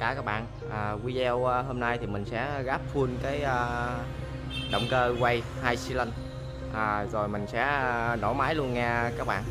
cả các bạn. Video hôm nay thì mình sẽ gáp full cái động cơ quay 2 xi lanh, rồi mình sẽ nổ máy luôn nha các bạn.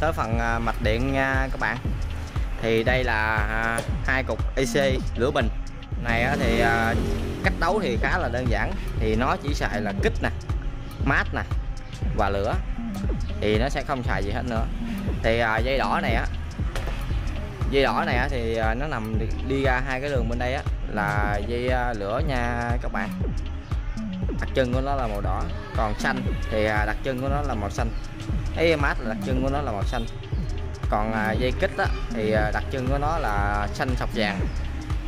Tới phần mạch điện nha các bạn. Thì đây là hai cục AC lửa bình này thì cách đấu thì khá là đơn giản. Thì nó chỉ xài là kích nè, mát nè và lửa, thì nó sẽ không xài gì hết nữa. Thì dây đỏ này thì nó nằm đi ra hai cái đường bên đây là dây lửa nha các bạn. Đặc trưng của nó là màu đỏ, còn xanh thì đặc trưng của nó là màu xanh. Cái mát là đặc trưng của nó là màu xanh. Còn dây kích thì đặc trưng của nó là xanh sọc vàng.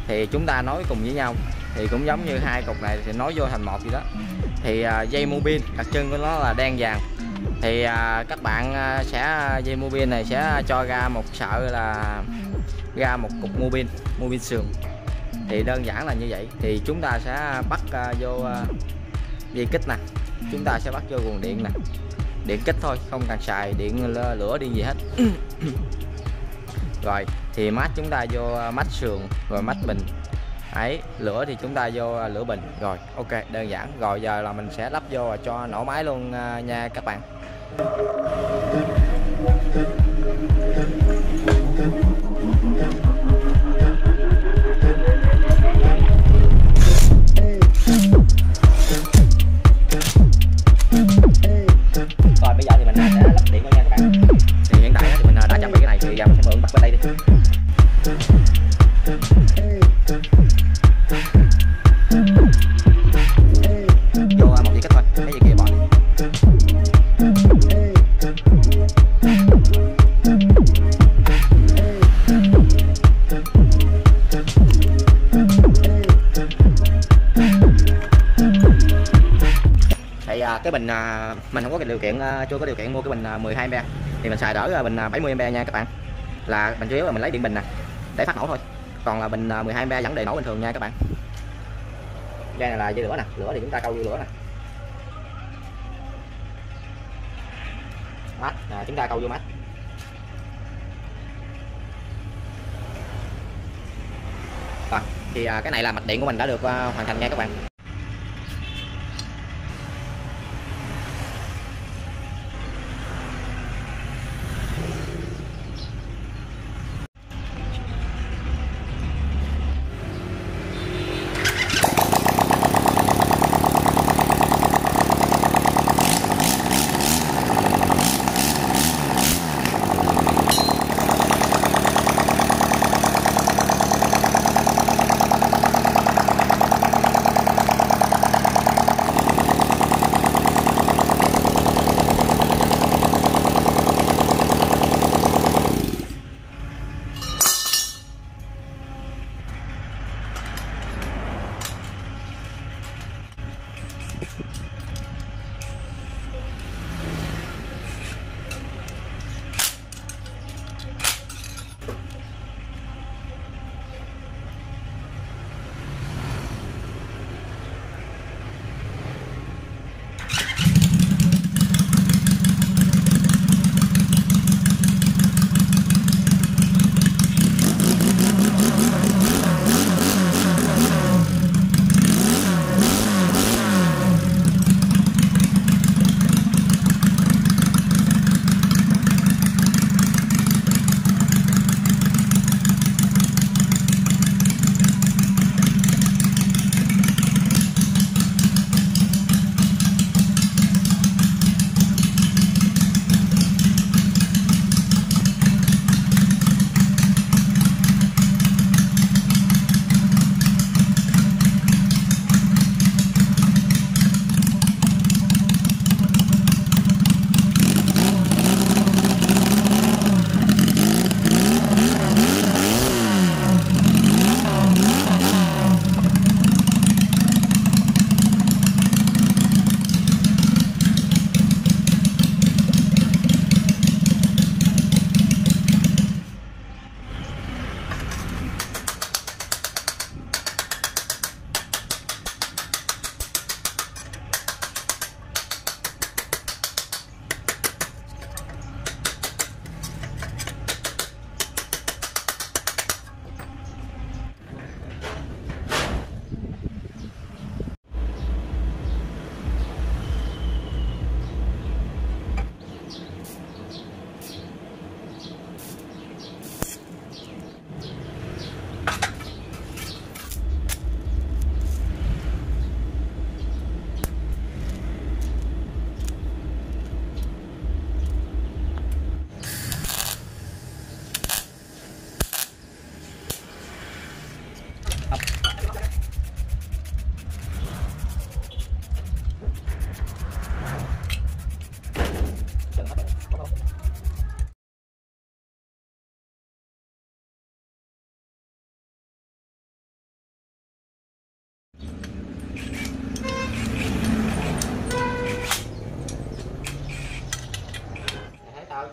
Thì chúng ta nối cùng với nhau thì cũng giống như hai cục này thì nối vô thành một gì đó. Thì dây mua pin đặc trưng của nó là đen vàng. Thì các bạn sẽ dây mua pin này sẽ cho ra một sợi là ra một cục mua pin sườn. Thì đơn giản là như vậy. Thì chúng ta sẽ bắt vô dây kích nè, chúng ta sẽ bắt vô nguồn điện nè, điện kích thôi, không cần xài điện lửa điện gì hết. Rồi thì mát chúng ta vô mát sườn, rồi mát bình ấy, lửa thì chúng ta vô lửa bình. Rồi ok, đơn giản. Rồi giờ là mình sẽ lắp vô và cho nổ máy luôn nha các bạn. giờ mình sẽ mượn bật bên đây đi. Vô một dây kích thôi, cái gì kia bỏ. Thì cái bình mình không có cái điều kiện, chưa có điều kiện mua cái bình 12 A thì mình xài đỡ bình 70 A nha các bạn. Là mình chủ yếu là mình lấy điện bình nè để phát nổ thôi, còn là bình 12 A vẫn đề nổ bình thường nha các bạn. Dây này là dây lửa nè, lửa thì chúng ta câu vô lửa nè. Mát, chúng ta câu vô mát. Rồi, thì cái này là mạch điện của mình đã được hoàn thành nha các bạn.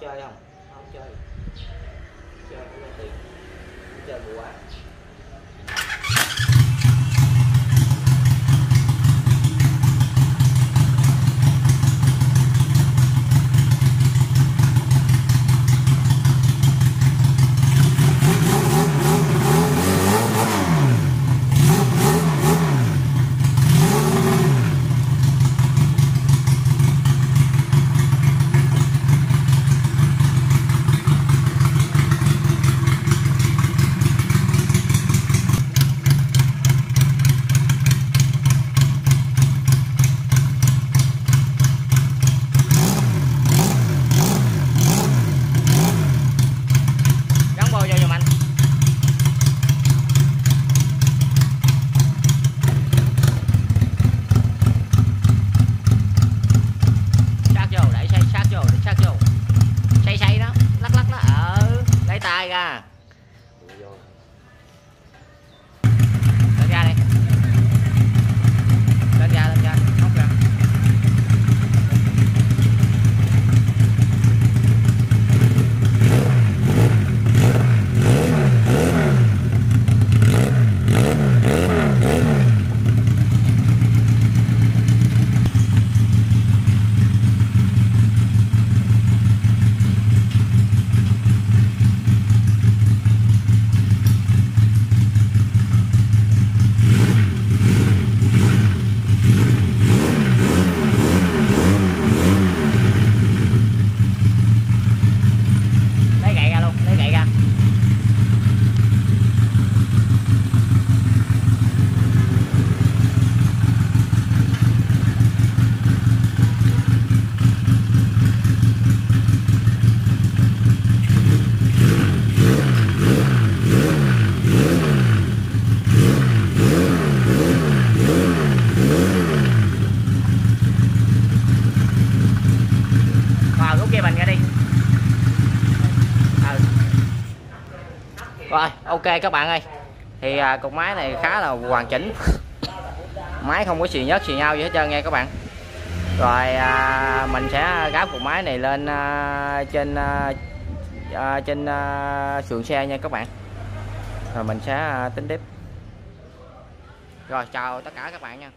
chơi không? Không chơi. Chơi không ra tiền. Chơi bùa quá. tay ra. Lên ra đi. Lên ra, móc ra. Rồi ok các bạn ơi, thì cục máy này khá là hoàn chỉnh, máy không có xì nhớt xì nhau gì hết trơn nha các bạn. Rồi mình sẽ gáp cục máy này lên trên sườn xe nha các bạn, rồi mình sẽ tính tiếp. Rồi chào tất cả các bạn nha.